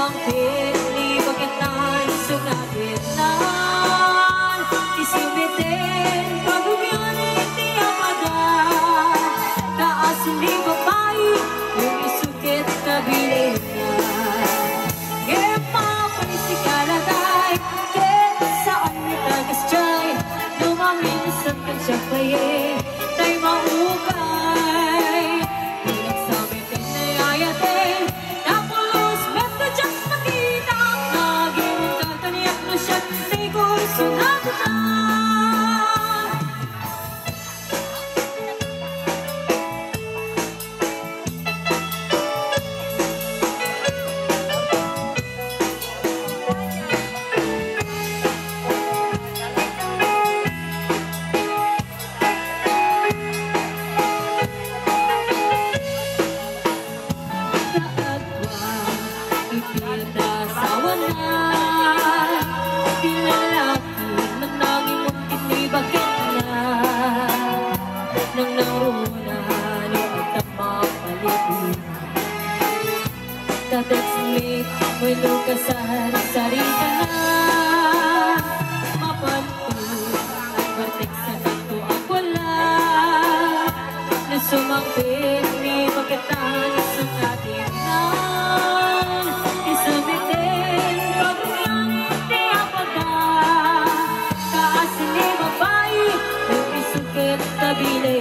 sumangkit, libagat na sugatin nan isubitin, pagugyan iti apagan taas ni babae, yung isukit kabilin niya gepapay si kaladay, saan ni tagas chay lumaminsan kan siya paye tay maupay pinagsabi tinayayatin napulos beto dyan makita naging kataniyak na siya tay kurso nagutan ipinasawa na pinalaki ng nanging muntit ni bakit na nang naruna ng pagtamapalitin tateksmate mo'y lukasan sarita na mapanto ang bartek sa kanto ang wala na sumangkit ni bakit na isunatin na isubitin, pagkulang hindi apaga taas ni babae, yung isukit tabili